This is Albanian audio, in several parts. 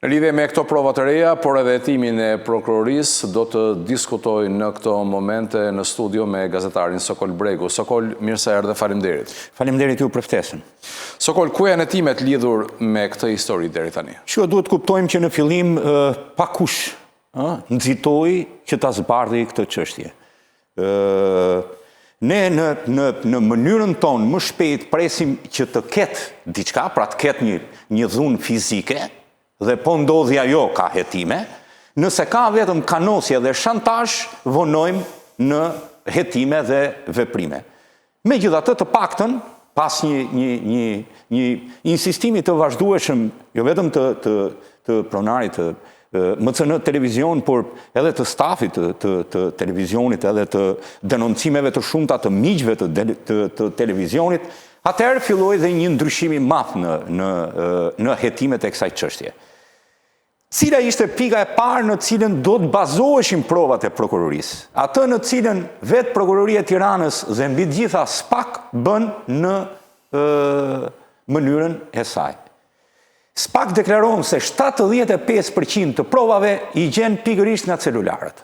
Lidhje me këto prova të reja, por edhe hetimin e prokurorisë do të diskutoj në këto momente në studio me gazetarin Sokol Bregu. Sokol, mirë se erdhe, faleminderit. Faleminderit ju për ftesën. Sokol, ku janë hetimet lidhur me këtë histori deri tani? Duhet kuptojmë që në fillim pakush nxitoi që ta zbardhi këtë çështje. Ne në mënyrën tonë më shpejt presim që të ketë diçka, pra të ketë një dhunë fizike, dhe po ndodhi ajo ka hetime, nëse ka vetëm kanosje dhe shantazh, vonojmë në hetime dhe veprime. Megjithatë, të paktën, pas një insistimi të vazhdueshëm, jo vetëm të pronarit të MCN televizion, por edhe të stafit të televizionit, edhe të denoncimeve të shumta të miqve të televizionit, atëherë filloi dhe një ndryshim i madh në hetimet e kësaj çështje. Cila ishte pika e parë në cilën do të bazoheshin provat e prokurorisë? Atë në cilën vetë Prokuroria e Tiranës dhe mbi të gjitha SPAK bën në mënyrën e saj. SPAK deklaron se 75% të provave i gjen pikërisht nga celularët.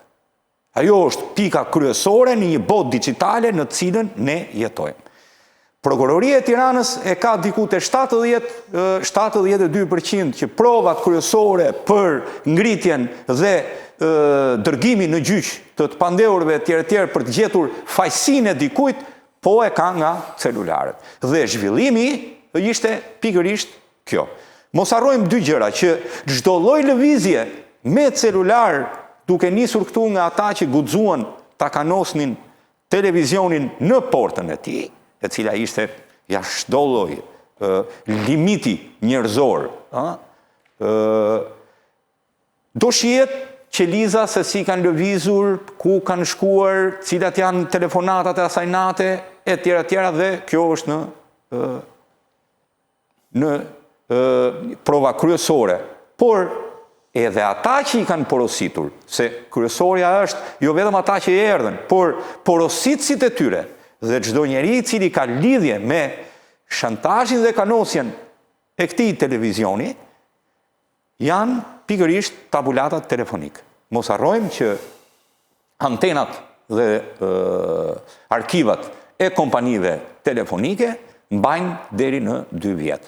Ajo është pika kryesore në një botë digjitale në cilën ne jetojmë. Prokuroria e Tiranës e ka diku te 72% që provat kryesore për ngritjen dhe dërgimin në gjyq të pandehurve tjerë për të gjetur fajsinë e dikujt, po e ka nga celularët. Dhe zhvillimi ishte pikërisht kjo. Mos harrojmë dy gjëra, që çdo lloj lëvizje me celular, duke nisur këtu nga ata që guxuan ta kanosnin televizionin në portën e tij, e cila ishte jashtë çdo lloj limiti njerëzor, do shihet qeliza se si kanë lëvizur, ku kanë shkuar, cilat janë telefonatat e asaj nate, e tjera, dhe kjo është në prova kryesore. Por edhe ata që i kanë porositur, se kryesorja është jo vetëm ata që erdhën, por porositësit e tyre, dhe çdo njeri i cili ka lidhje me shantazhin dhe kanosjen e këtij televizioni, janë pikërisht tabulatat telefonik. Mos harrojmë që antenat dhe arkivat e kompanive telefonike mbajnë deri në 2 vjet.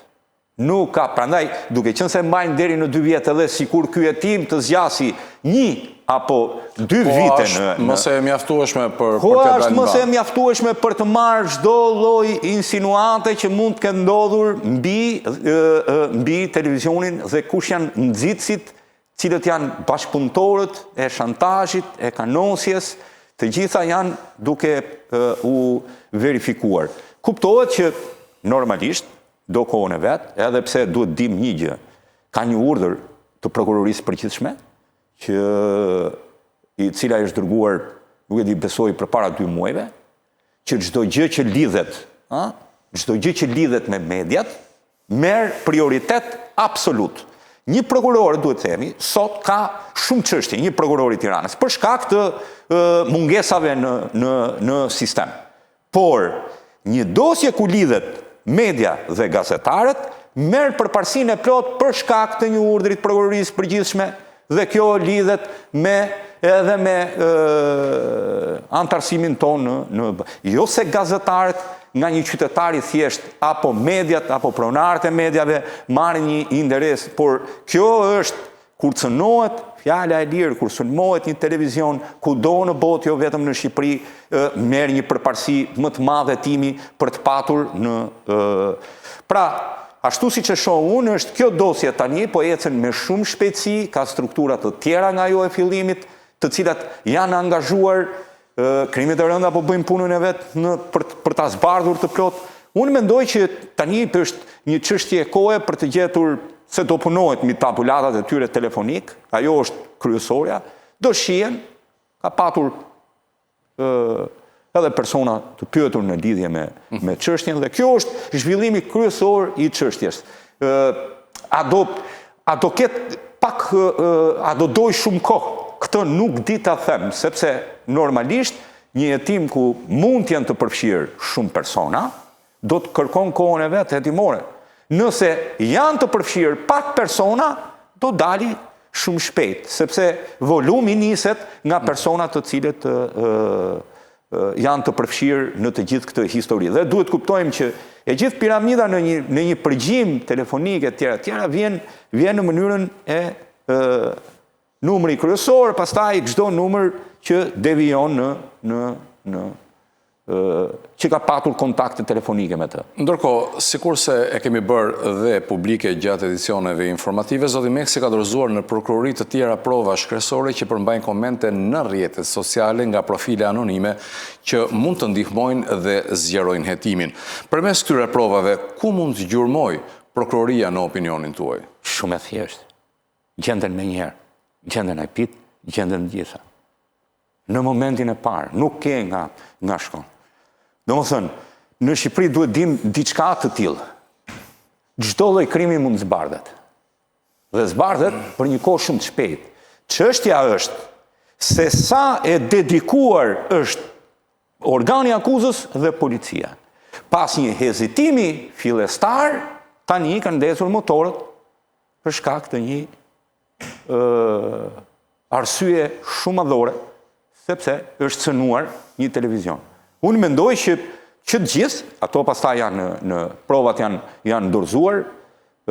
Nuk ka, prandaj, duke qenë se mbajnë deri në 2 vjet edhe sikur ky hetim të zgjasi 1 apo 2 vite në... Mos e mjaftueshme për të dalë nga. Mos e mjaftueshme për të marrë çdo lloj insinuante që mund të ketë ndodhur mbi televizionin dhe kush janë nxitësit, cilët janë bashkëpunëtorët e shantazhit, e kanosjes, të gjitha janë duke u verifikuar. Kuptohet që normalisht do kohën e vetë, edhe pse duhet dim një gjë, ka një urdhër të prokurorisë përgjithshme, i cila është dërguar, nuk e di, besoj përpara 2 muajve, që çdo gjë që lidhet me mediat, merr prioritet absolut. Një prokuror, duhet themi, sot ka shumë çështje, një prokuror i Tiranës, për shkak të mungesave në sistem. Por një dosje ku lidhet media dhe gazetarët merr përparësinë e plot për shkak të një urdhri të prokurorisë përgjithshme, dhe kjo lidhet edhe me antarësimin tonë jo se gazetarët nga një qytetar i thjesht, apo mediat, apo pronarët e medjave marrin një interes, por kjo është kur cënohet fjala e lirë, kur sulmohet një televizion, kudo në botë, jo vetëm në Shqipëri, merr një përparësi më të madhe timi për të patur në... Pra, ashtu si që shoh unë, është kjo dosje tani, po ecën me shumë shpejtësi, ka strukturat të tjera nga jo e fillimit, të cilat janë angazhuar, krimit e rënda po bëjmë punën e vetë për ta zbardhur të plot. Unë mendoj që tani është një çështje kohe për të gjetur se do punohet mi tabulatat e tyre telefonik, ajo është kryesorja, do shihen, ka patur edhe persona të pyetur në lidhje me çështjen, dhe kjo është zhvillimi kryesor i çështjes. A do ketë pak, a do doj shumë kohë? Këtë nuk di ta them, sepse normalisht një hetim ku mund të jenë të përfshirë shumë persona, do të kërkon kohën e vetë hetimore. Nëse janë të përfshirë pak persona, do dali shumë shpejt, sepse volumi niset nga personat të cilët janë të përfshirë në të gjithë këtë histori. Dhe duhet kuptojmë që e gjithë piramida në një përgjim telefonike tjera vjen në mënyrën e numri kryesor, pastaj çdo numër që devijon që ka patur kontakte telefonike me të. Ndërkohë, sikurse e kemi bërë dhe publike gjatë edicioneve informative, zoti Meksi ka dorëzuar në prokurori të tjera prova shkresore që përmbajnë komente në rrjetet sociale nga profile anonime që mund të ndihmojnë dhe zgjerojnë hetimin. Përmes këtyre provave, ku mund të gjurmoj prokuroria në opinionin tuaj? Shumë e thjeshtë. Gjenden me njerë, gjenden e pit, gjenden gjitha. Në momentin e parë, nuk ke nga shkon. Do më thënë, në Shqipëri duhet dim diçka të tillë. Çdo lloj krimi mund zbardhet. Dhe zbardhet për një kohë shumë të shpejtë. Çështja është se sa e dedikuar është organi akuzës dhe policia. Pas një hezitimi fillestar, tani kanë ndezur motorët për shkak të një arsye shumë madhore, sepse është cënuar një televizion. Unë mendoj që të gjithë, ato pastaj janë në provat janë dorëzuar,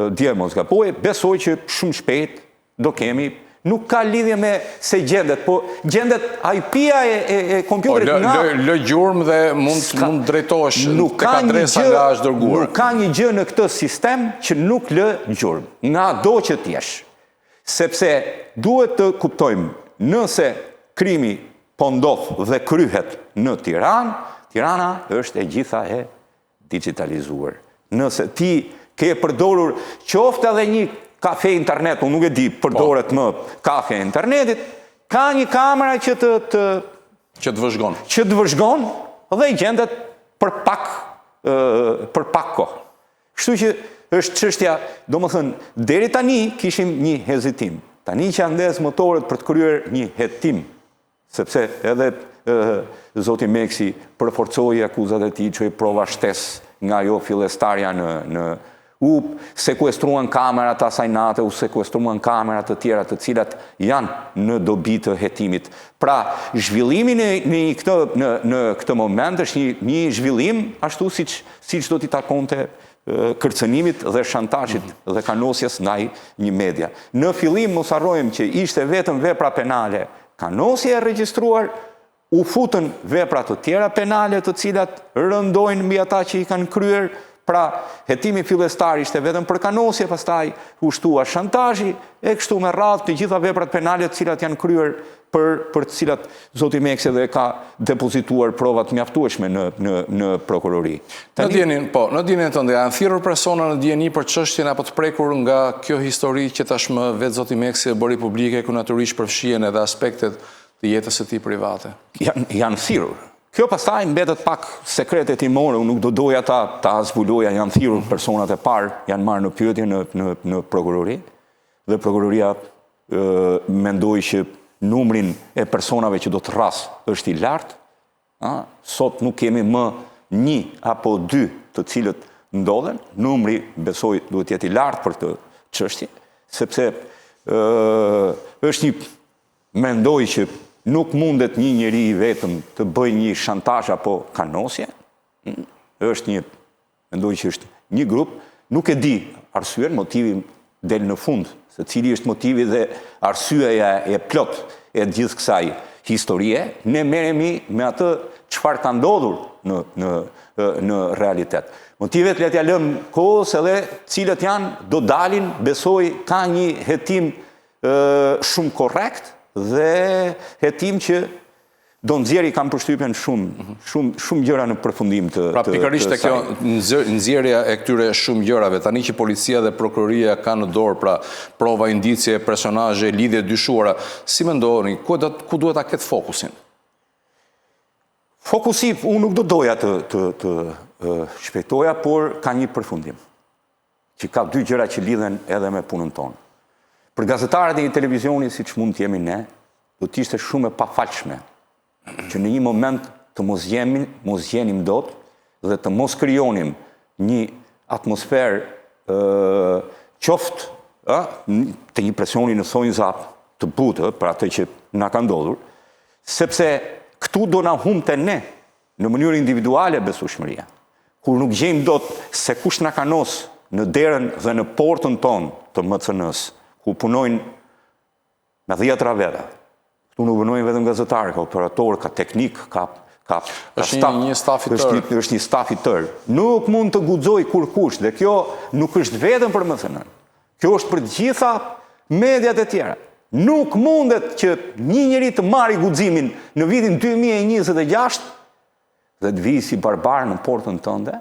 dje mos gaboj, besoj që shumë shpejt do kemi, nuk ka lidhje me se gjendet, po gjendet IP-a e kompjuterit nga... Lë gjurmë dhe mund drejtosh tek adresa nga është dërguar. Nuk ka një gjë në këtë sistem që nuk lë gjurmë, nga do që t'jesh. Sepse duhet të kuptojmë, nëse krimi po ndodh dhe kryhet në Tiranë, Tirana është e gjitha e digitalizuar. Nëse ti ke përdorur qoftë edhe një kafe internet, unë nuk e di përdoret më kafe internetit, ka një kamera që të vëzhgon. Që të vëzhgon dhe i gjendet për pak kohë. Kështu që është çështja, domethënë, deri tani kishim një hezitim. Tani që janë ndezur motorët për të kryer një hetim, sepse edhe zoti Meksi përforcoi akuzat e tij, çoi prova shtesë nga ajo fillestarja u sekuestruan kamerat asaj nate, u sekuestruan kamerat të tjera të cilat janë në dobi të hetimit. Pra, zhvillimi në këtë moment është një zhvillim ashtu siç do t'i takonte kërcënimit dhe shantazhit dhe kanosjes ndaj një media. Në fillim mos harrojmë që ishte vetëm vepra penale, kanosje e regjistruar, u futën vepra të tjera penale të cilat rëndojnë mbi ata që i kanë kryer. Pra, hetimi fillestar ishte vetëm për kanosje, pastaj u shtua shantazhi, e kështu me radhë të gjitha veprat penale të cilat janë kryer për të cilat zoti Meksi dhe ka depozituar provat mjaftueshme në prokurori. Në dijenin tënde, janë thirrur persona në dijeni për çështjen apo të prekur nga kjo histori që tashmë vetë zoti Meksi e bëri publike, ku natyrisht përfshihen edhe aspektet të jetës së tij private? Janë thirrur. Kjo pastaj mbetet pak sekrete timore, unë nuk do doja ta zbuloja, janë thirrur personat e parë, janë marrë në pyetje në prokurori, dhe prokuroria mendoi që numrin e personave që do të rras është i lartë. Sot nuk kemi më 1 apo 2 të cilët ndodhen, numri besoj duhet jetë i lartë për këtë çështje, sepse është mendoj që nuk mundet një njeri i vetëm të bëj një shantazh apo kanosje. Mendoj që është një grup, nuk e di arsyen, motivi del në fund, se cili është motivi dhe arsyeja e plot e gjithë kësaj historie, ne merremi me atë çfarë ka ndodhur në realitet. Motivet le t'ja lëmë kohës edhe cilët janë, do dalin, besoj ka një hetim shumë korrekt, dhe hetim që do nxjerrë, kam përshtypjen shumë gjëra në përfundim të Pra pikërisht kjo nxjerrja e këtyre shumë gjërave, tani që policia dhe prokuroria kanë në dorë pra prova, indicie, personazhe, lidhje dyshuara, si mendoni, ku duhet ta ketë fokusin? Fokusi, unë nuk do doja të shpejtoja, por ka një përfundim, që ka 2 gjëra që lidhen edhe me punën tonë. Për gazetarët e një televizioni, si që mund t'jemi ne, do t'ishte shumë e pafalshme që në një moment të mos jenim dot dhe të mos krijonim një atmosferë qoftë të një presioni në thonjë zap të butë për atë që na ka ndodhur, sepse këtu do na humbte ne në mënyrë individuale besueshmëria, kur nuk gjejmë dot se kush na ka nos në derën dhe në portën tonë të MCN-s, ku punojnë me 10 veta. Këtu nuk punojnë vetëm gazetarë, ka operator, ka teknik, ka një staf i tërë. Është një staf i tërë. Nuk mund të guxoj kurkush, dhe kjo nuk është vetëm për MCN-n. Kjo është për gjitha mediat e tjera. Nuk mundet që një njeri të marrë guximin në vitin 2026 dhe të vijë si barbar në portën tënde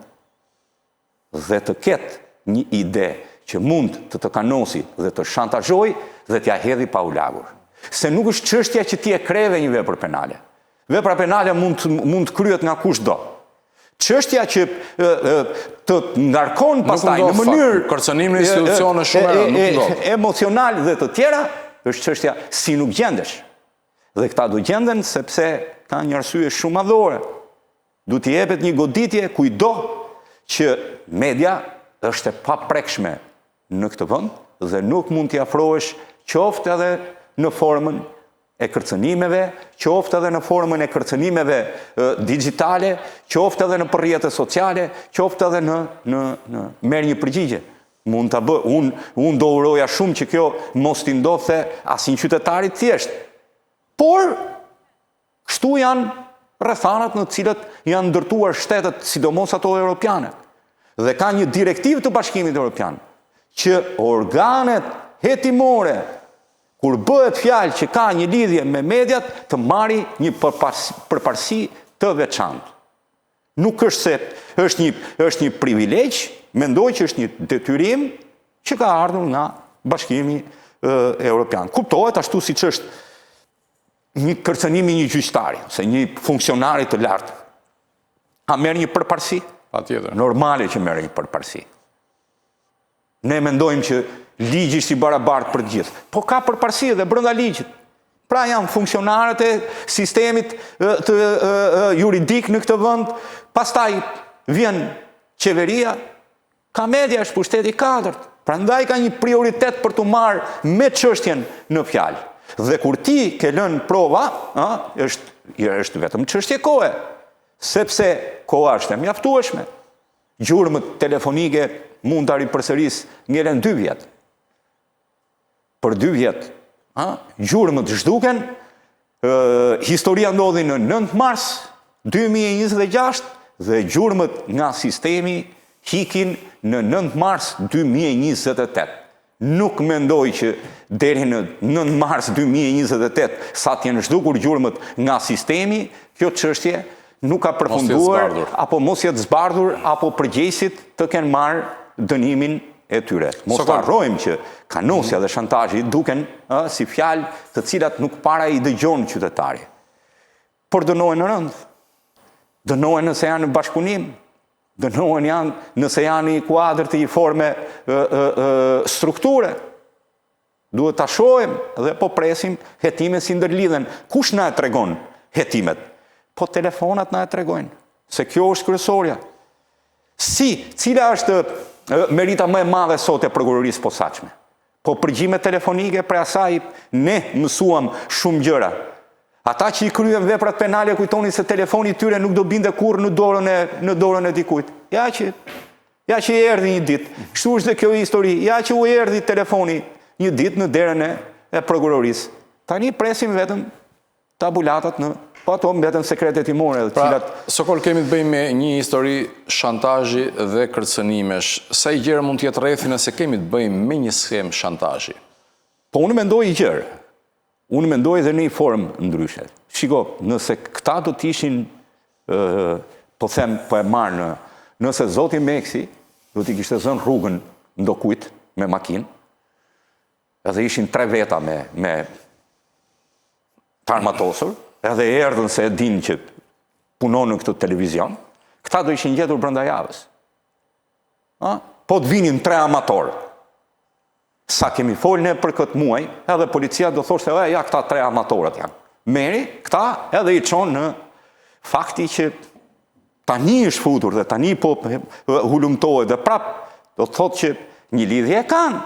dhe të ketë një ide që mund të kanosi dhe të shantazhoj dhe t'ja hedhi pa u lagur. Se nuk është çështja që ti e kreve një vepër penale. Vepra penale mund të kryhet nga kush do. Çështja që të ngarkon pastaj në mënyrë kërcënim në institucione shumë nuk ndodh. Emocional dhe të tjera, është çështja si nuk gjendesh. Dhe këta do gjenden sepse ka një arsye shumë madhore. Du t'i jepet një goditje kujdo që media është e paprekshme në këtë vend dhe nuk mund t'i afrohesh qoftë edhe në formën e kërcënimeve, qoftë edhe në formën e kërcënimeve digjitale, qoftë edhe në rrjetet sociale, qoftë edhe në merr një përgjigje. Mund ta bë, unë do uroja shumë që kjo mos t'i ndodhte asnjë qytetarit thjesht. Por kështu janë rrethanat në të cilët janë ndërtuar shtetet, sidomos ato europiane. Dhe ka një direktivë të Bashkimit Evropian që organet hetimore, kur bëhet fjalë që ka një lidhje me mediat, të marri një përparësi të veçantë. Nuk është se është një privilegj, mendoj që është një detyrim që ka ardhur nga Bashkimi Evropian. Kuptohet ashtu siç është një kërcënimi një gjyqtari, se një funksionari të lartë. A merr një përparësi? Patjetër. Normale që merr një përparësi. Ne mendojmë që ligji është i barabartë për të gjithë. Po ka përparësi edhe brenda ligjit. Pra janë funksionarët e sistemit të juridik në këtë vend, pastaj vjen qeveria, ka media është pushteti i katërt. Prandaj ka një prioritet për të marrë me çështjen në fjalë. Dhe kur ti ke lënë prova, është vetëm çështje kohe, sepse koha është e mjaftueshme. Gjurmët telefonike mund ta ripërsëris ngelen 2 vjet. Për 2 vjet, gjurmët zhduken, historia ndodhi në 9 mars 2026 dhe gjurmët nga sistemi hikin në 9 mars 2028. Nuk mendoj që deri në 9 mars 2028, sa t'jenë zhdukur gjurmët nga sistemi, kjo çështje nuk ka përfunduar, apo mos jetë zbardhur, apo përgjegjësit të kenë marrë dënimin e tyre. Mos të harrojmë që kanosja dhe shantazhi duken si fjalë të cilat nuk para i dëgjon qytetari. Por dënohen në rënd. Dënohen nëse janë në bashkëpunim, dënohen nëse janë i kuadër të një forme strukture. Duhet ta shohim dhe po presim hetimet si ndërlidhen. Kush na e tregon hetimet? Po telefonat na e tregojnë, se kjo është kryesorja. Cila është merita më e madhe sot e prokurorisë posaçme? Po përgjime telefonike, për asaj ne mësuam shumë gjëra. Ata që i kryen veprat penale kujtonin se telefoni i tyre nuk do binte kurrë në dorën e dikujt. Ja që i erdhi një ditë. Kështu është dhe kjo histori. Ja që u erdhi telefoni një ditë në derën e prokurorisë. Tani presim vetëm tabulatat po ato mbeten sekrete timore. Pra, Sokol, kemi të bëjmë me një histori shantazhi dhe kërcënimesh. Sa i gjerë mund t'jetë rrethi nëse kemi të bëjmë me një skem shantazhi? Po unë mendoj i gjerë. Unë mendoj dhe në një formë ndryshe. Shiko, nëse këta do t'ishin, po e marë nëse zoti Meksi do t'i kishte zënë rrugën ndokujt me makinë, edhe ishin 3 veta me armatosur, edhe erdhën se e din që punon në këtë televizion, këta do ishin gjetur brenda javës. Po të vinin 3 amatorë. Sa kemi folë ne për këtë muaj, edhe policia do thoshte, ja këta 3 amatorët janë. Meri, këta edhe i qonë në fakti që tani është futur dhe tani po hulumtohet dhe prap do thotë që Një lidhje e kanë.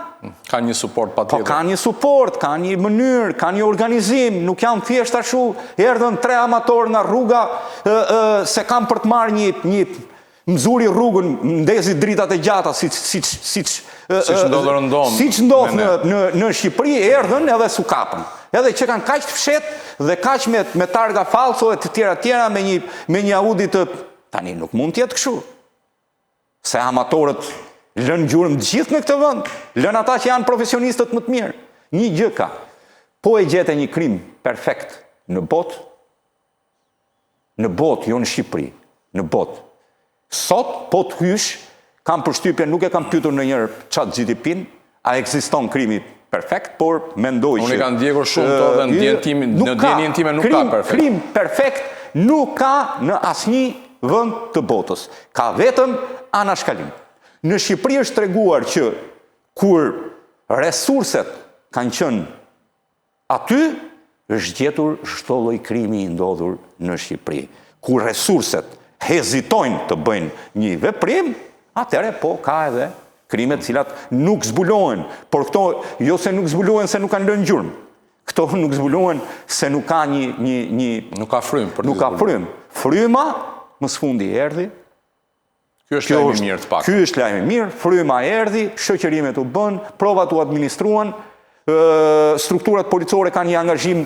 Ka një suport Po patjetër. ka një suport, ka një mënyrë, ka një organizim, nuk janë thjesht ashtu, erdhën 3 amator nga rruga se kam për të marrë një mzuri rrugën, ndezi dritat e gjata, siç ndodhë rëndom. Siç ndodh në Shqipëri, erdhën edhe su kapën. Edhe që kanë kaq të fshet dhe kaq me targa falso e të tjera me një Audi të tani nuk mund të jetë kështu. Se amatorët lënë gjurëm gjithë në këtë vend, lënë ata që janë profesionistët më të mirë. Një gjë ka, po e gjete një krim perfekt në botë, jo në Shqipëri, në botë. Sot, po të hysh, kam përshtypjen, nuk e kam pyetur në njërë ChatGPT-n, a ekziston krimi perfekt, por mendoj që... Unë i kanë ndjekur shumë to dhe në djenjen time nuk ka perfekt. Krim perfekt nuk ka në asnjë vend të botës. Ka vetëm anashkalim. Në Shqipëri është treguar që kur resurset kanë qenë aty, është gjetur çdo lloj krimi i ndodhur në Shqipëri. Kur resurset hezitojnë të bëjnë një veprim, atëherë po ka edhe krimet cilat nuk zbulohen, por këto jo se nuk zbulohen se nuk kanë lënë gjurmë. Këto nuk zbulohen se nuk ka Nuk ka frym për të nuk ka frym. Fryma më së fundi erdhi. Ky është lajmi mirë të pak. Ky është lajmi mirë, fryma erdhi, shoqërimet u bën, provat u administruan, strukturat policore kanë një angazhim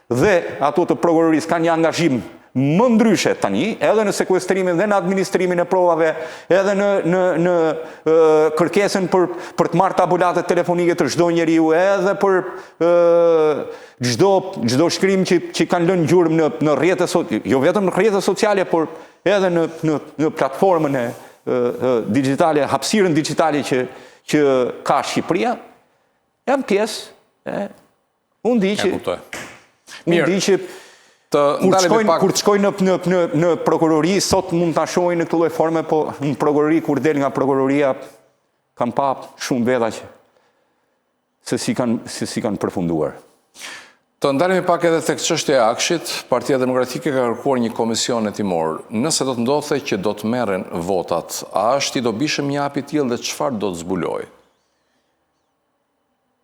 dhe ato të prokurorisë kanë një angazhim më ndryshe tani, edhe në sekuestrimin dhe në administrimin e provave, edhe në kërkesën për të marrë tabulatet telefonike të çdo njeriu, edhe për çdo shkrim që kanë lënë gjurmë në rrjetet sociale, jo vetëm në rrjetet sociale, por edhe në platformën e digjitale, hapësirën digjitale që ka Shqipëria, janë pjesë, unë di që kur të shkoj në prokurori, sot mund të shohin në këtë lloj forme, po në prokurori, kur del nga prokuroria, kam pa shumë veta që se si kanë përfunduar. Të ndalemi pak edhe tek çështja e Akshit, Partia Demokratike ka kërkuar një komision hetimor. Nëse do të ndodhte që do të merren votat, a është i dobishëm një hap i tillë dhe çfarë do të zbulojë?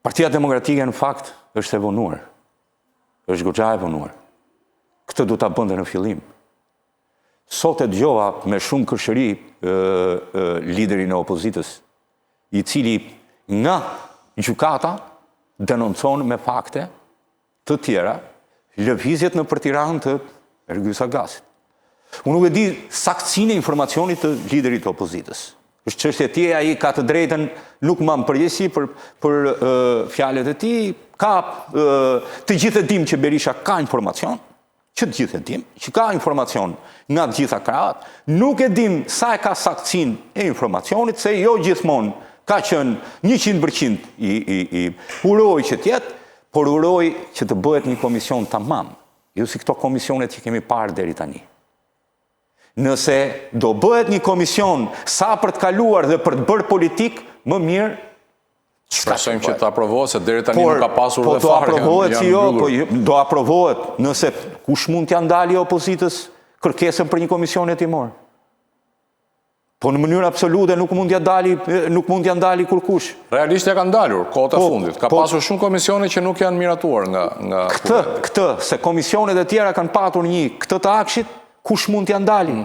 Partia Demokratike në fakt është e vonuar. Është goxha e vonuar. Këtë du ta bënte në fillim. Sot e dëgjova me shumë kërshëri liderin e opozitës, i cili nga gjykata denoncon me fakte të tjera lëvizjet në për Tiranë të Ergyll Sagasit. Unë nuk e di saktësinë e informacionit të liderit të opozitës. Është çështje e tij, ai ka të drejtën, nuk më përgjegjësi për fjalët e tij, ka të gjithë e dim që Berisha ka informacion, që ka informacion nga të gjitha krahët, nuk e dim sa e ka saktësinë e informacionit, se jo gjithmonë ka qenë 100% i uroj që tjetë, por uroj që të bëhet një komision tamam, jo si këto komisionet që kemi parë deri tani. Nëse do bëhet një komision sa për të kaluar dhe për të bërë politik, më mirë, shpresojmë që të aprovohet, se deri tani nuk ka pasur dhe fare. Po do aprovohet si jo, do aprovohet nëse kush mund t'ja ndali opozitës kërkesën për një komision hetimor. Po në mënyrë absolute nuk mund t'ja ndali kurkush. Realisht ja ka ndalur kohët e fundit. Ka pasur shumë komisione që nuk janë miratuar nga këtë, se komisionet e tjera kanë patur këtë të Akshit, kush mund t'ja ndali?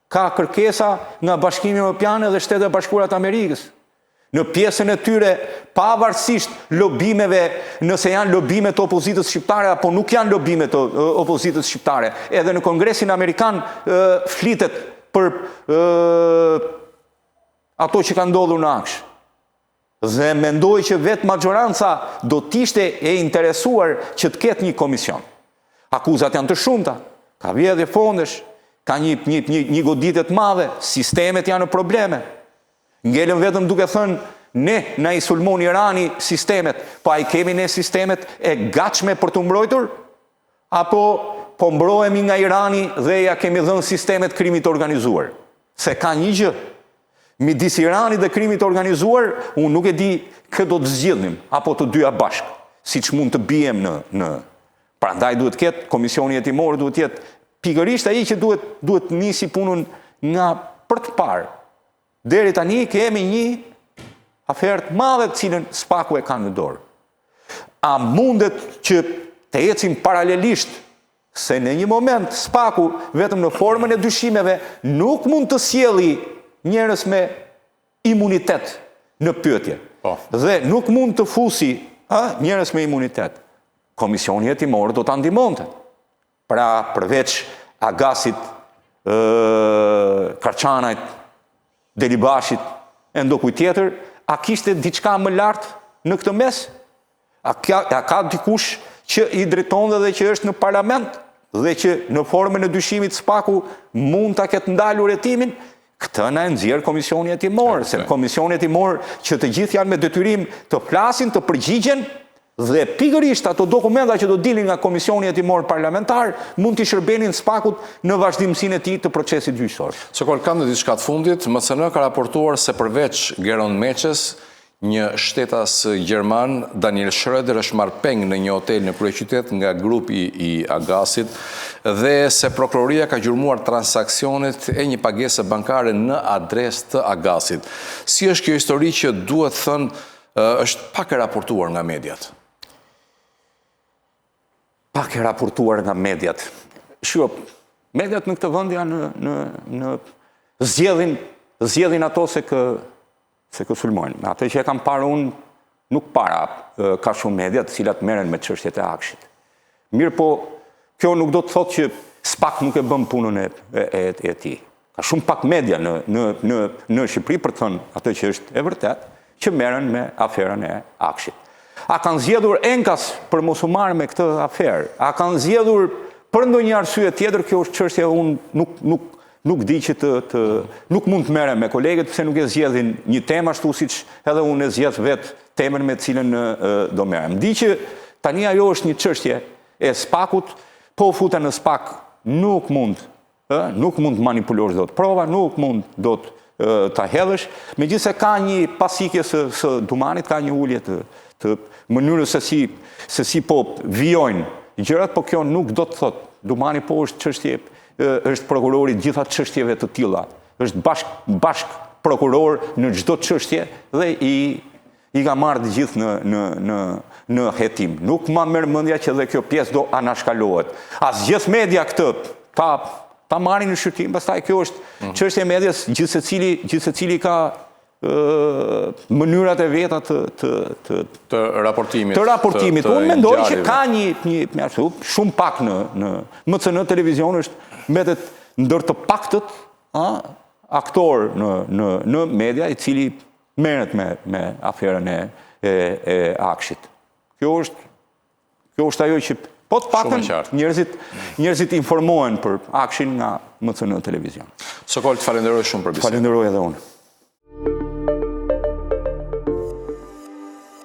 Ka kërkesa nga Bashkimi Evropian dhe Shtetet e Bashkuara të Amerikës. Në pjesën e tyre, pavarësisht lobimeve, nëse janë lobime të opozitës shqiptare, apo nuk janë lobime të opozitës shqiptare, edhe në Kongresin Amerikan flitet për ato që ka ndodhur në Aksh. Dhe mendoj që vetë majoranca do t'ishte e interesuar që të ketë një komision. Akuzat janë të shumta, ka vjedhje fondesh, ka një goditje të madhe, sistemet janë në probleme. Ngelëm vetëm duke thënë, ne na i sulmon Irani sistemet, pa i kemi ne sistemet e gatshme për të mbrojtur, apo po mbrohemi nga Irani dhe ja kemi dhënë sistemet krimit organizuar. Se ka një gjë, midis Iranit dhe krimit organizuar, unë nuk e di kë do të zgjidhnim, apo të dyja bashkë, siç mund të bijem në. Prandaj duhet të ketë komisioni hetimor, duhet të jetë pikërisht ai që duhet nisi punën nga për të parë. Deri tani kemi një aferët madhe të cilën SPAK-u e ka në dorë. A mundet që të ecim paralelisht, se në një moment SPAK-u vetëm në formën e dyshimeve nuk mund të sjelli njerëz me imunitet në pyetje. Dhe nuk mund të fusi njerëz me imunitet. Komisioni hetimor do ta ndihmonte. Pra përveç Agasit, Karçanajt, Delibashit, e ndokujt tjetër, a kishte diçka më lartë në këtë mes? A ka dikush që i drejton dhe që është në parlament dhe që në formën e dyshimit SPAK-u mund ta ketë ndalur hetimin? Këtë na e nxjerr Komisioni Hetimor, se Komisioni Hetimor që të gjithë janë me detyrim të flasin, të përgjigjen, dhe pikërisht ato dokumenta që do dilin nga Komisioni Hetimor parlamentar mund t'i shërbenin SPAK-ut në vazhdimsinë e tij të procesit gjyqësor. Sokol, kam dhe diçka të fundit, MCN ka raportuar se përveç Geron Meqes, një shtetas gjerman, Daniel Schröder, është marrë peng në një hotel në kryeqytet nga grupi i Agasit dhe se prokuroria ka gjurmuar transaksionet e një pagese bankare në adresë të Agasit. Si është kjo histori që duhet thënë është pak e raportuar nga mediat? Pak e raportuar nga mediat. Mediat në këtë vend janë zgjedhin ato se kë sulmojnë. Ato që e kam parë unë nuk para ka shumë media të cilat merren me çështjet e Akshit. Mirë po, kjo nuk do të thotë që SPAK nuk e bën punën e tij. Ka shumë pak media në Shqipëri për të thënë atë që është e vërtet, që merren me aferën e Akshit. A kanë zgjedhur enkas për mos u marrë me këtë aferë? A kanë zgjedhur për ndonjë arsye tjetër? Kjo është çështje unë nuk di që nuk mund të merrem me kolegët pse nuk e zgjedhin një temë ashtu siç edhe unë e zgjedh vetë temën me të cilën do merrem. Di që tani ajo është një çështje e SPAK-ut, po u futen në SPAK nuk mund të manipulosh dot prova, nuk mund dot ta hedhësh, megjithëse ka një pasikje së Dumanit, ka një ulje të mënyrës se si po vijojnë gjërat, po kjo nuk do të thotë. Dumani po është çështje, është prokurori gjitha çështjeve të tilla. Është bashk prokuror në çdo çështje dhe i ka marrë të gjithë në hetim. Nuk ma merr mendja që dhe kjo pjesë do anashkalohet. As gjithë media këtë ta marrin në shqyrtim, pastaj kjo është çështje e medias, gjithsecili ka mënyrat e veta të raportimit. Unë mendoj që ka një shumë pak në MCN televizion është mbetet ndër të paktët aktor në media i cili merret me aferën e Akshit. Kjo është ajo që po të paktën njerëzit informohen për Akshin nga MCN televizion. Sokol, të falenderoj shumë për bisedën. Falenderoj edhe unë.